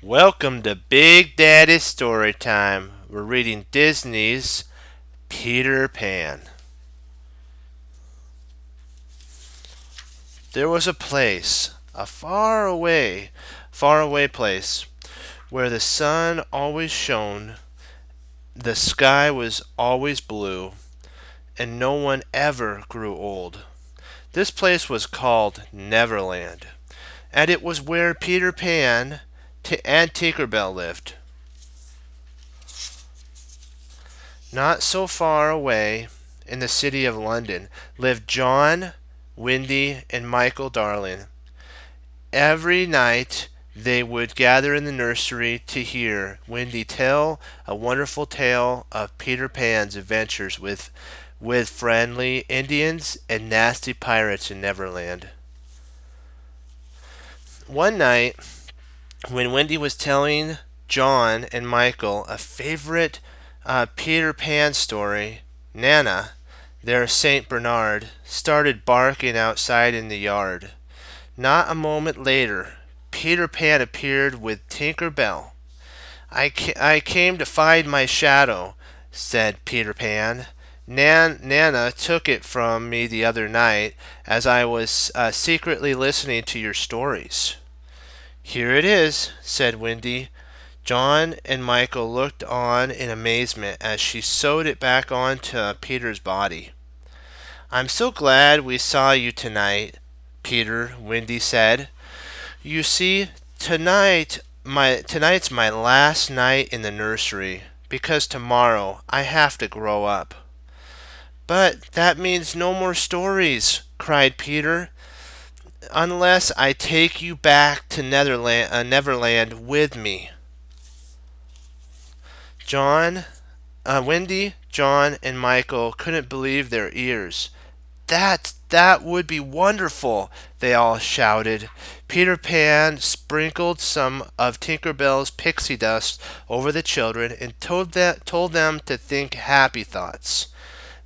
Welcome to Big Daddy Story Time. We're reading Disney's Peter Pan. There was a place, a far away place, where the sun always shone, the sky was always blue, and no one ever grew old. This place was called Neverland, and it was where Peter Pan and Tinkerbell lived. Not so far away, in the city of London, lived John, Wendy, and Michael Darling. Every night they would gather in the nursery to hear Wendy tell a wonderful tale of Peter Pan's adventures with friendly Indians and nasty pirates in Neverland. One night, when Wendy was telling John and Michael a favorite Peter Pan story, Nana, their Saint Bernard, started barking outside in the yard. Not a moment later, Peter Pan appeared with Tinker Bell. I came to find my shadow, said Peter Pan. Nana took it from me the other night as I was secretly listening to your stories. Here it is, said Wendy. John and Michael looked on in amazement as she sewed it back onto Peter's body. I'm so glad we saw you tonight, Peter, Wendy said. You see, tonight's my last night in the nursery because tomorrow I have to grow up. But that means no more stories, cried Peter, unless I take you back to Neverland with me. Wendy, John, and Michael couldn't believe their ears. That would be wonderful, they all shouted. Peter Pan sprinkled some of Tinker Bell's pixie dust over the children and told them to think happy thoughts.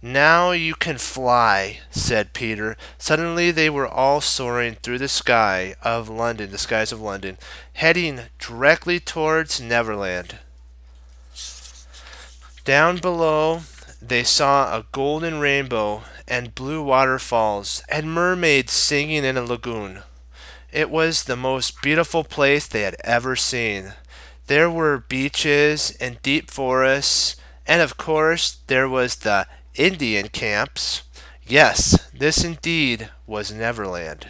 Now you can fly, said Peter. Suddenly they were all soaring through the skies of London, heading directly towards Neverland. Down below, they saw a golden rainbow and blue waterfalls and mermaids singing in a lagoon. It was the most beautiful place they had ever seen. There were beaches and deep forests, and of course, there was the Indian camps. Yes, this indeed was Neverland.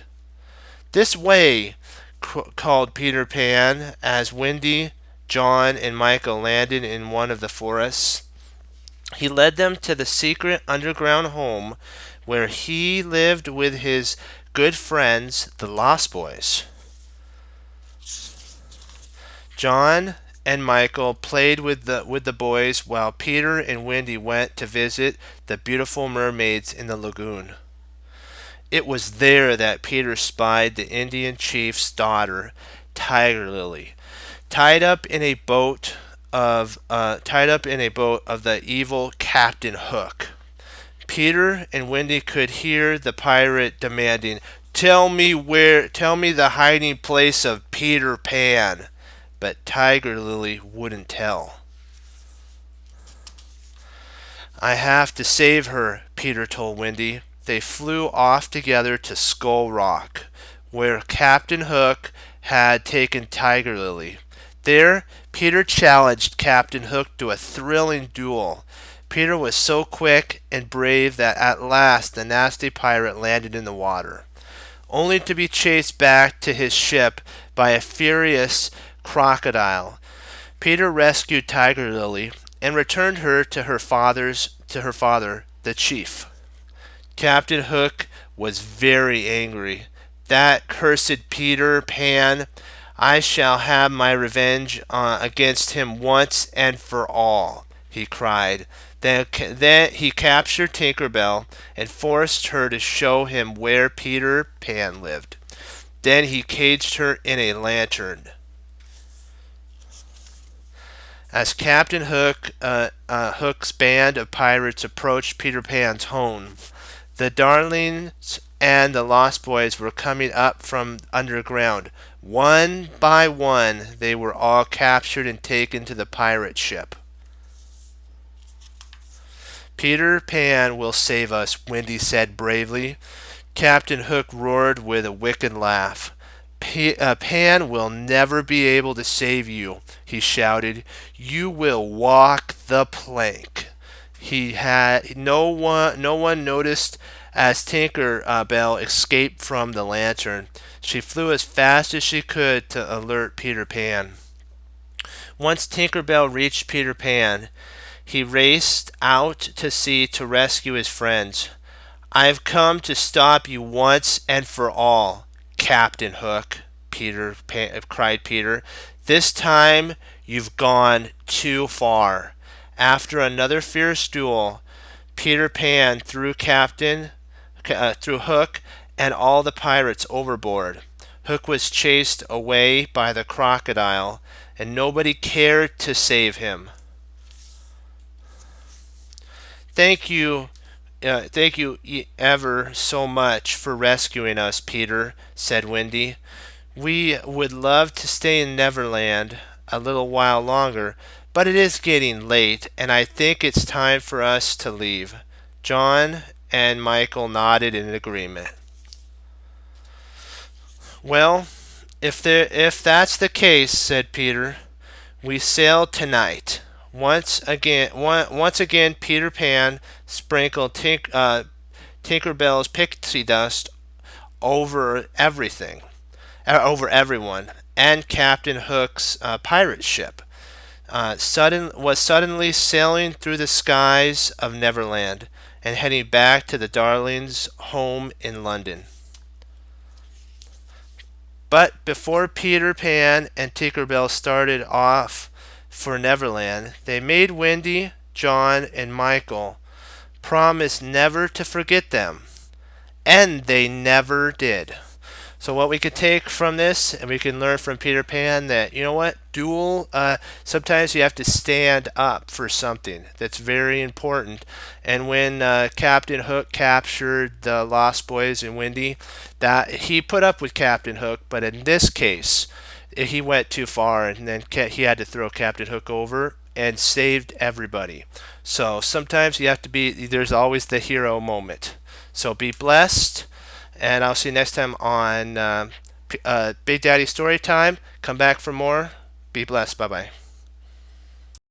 This way, called Peter Pan as Wendy, John, and Michael landed in one of the forests. He led them to the secret underground home where he lived with his good friends, the Lost Boys. John and Michael played with the boys while Peter and Wendy went to visit the beautiful mermaids in the lagoon. It was there that Peter spied the Indian chief's daughter, Tiger Lily, tied up in a boat of the evil Captain Hook. Peter and Wendy could hear the pirate demanding, Tell me the hiding place of Peter Pan." But Tiger Lily wouldn't tell. I have to save her, Peter told Wendy. They flew off together to Skull Rock, where Captain Hook had taken Tiger Lily. There, Peter challenged Captain Hook to a thrilling duel. Peter was so quick and brave that at last the nasty pirate landed in the water, only to be chased back to his ship by a furious crocodile. Peter rescued Tiger Lily and returned her to her father, the chief. Captain Hook was very angry. That cursed Peter Pan! I shall have my revenge against him once and for all, he cried. Then he captured Tinker Bell and forced her to show him where Peter Pan lived. Then he caged her in a lantern. As Captain Hook's band of pirates approached Peter Pan's home, the Darlings and the Lost Boys were coming up from underground, One by one, they were all captured and taken to the pirate ship. Peter Pan will save us, Wendy said bravely. Captain Hook roared with a wicked laugh. Pan will never be able to save you, he shouted. You will walk the plank. He had no one noticed as Tinker Bell escaped from the lantern. She flew as fast as she could to alert Peter Pan. Once Tinker Bell reached Peter Pan, he raced out to sea to rescue his friends. I've come to stop you once and for all, Captain Hook, cried Peter. This time you've gone too far. After another fierce duel, Peter Pan threw Hook and all the pirates overboard. Hook was chased away by the crocodile, and nobody cared to save him. Thank you, thank you ever so much for rescuing us, Peter, said Wendy. We would love to stay in Neverland a little while longer, but it is getting late, and I think it's time for us to leave. John and Michael nodded in agreement. Well, if that's the case, said Peter, we sail tonight. Once again, Peter Pan sprinkled Tinkerbell's pixie dust over everything, over everyone, and Captain Hook's pirate ship was suddenly sailing through the skies of Neverland and heading back to the Darlings' home in London. But before Peter Pan and Tinkerbell started off for Neverland, they made Wendy, John, and Michael promise never to forget them. And they never did. So what we could take from this, and we can learn from Peter Pan that, you know what, sometimes you have to stand up for something. That's very important. And when Captain Hook captured the Lost Boys and Wendy, that he put up with Captain Hook, but in this case, he went too far, and then he had to throw Captain Hook over and saved everybody. So sometimes you have to there's always the hero moment. So be blessed. And I'll see you next time on Big Daddy Story Time. Come back for more. Be blessed. Bye bye.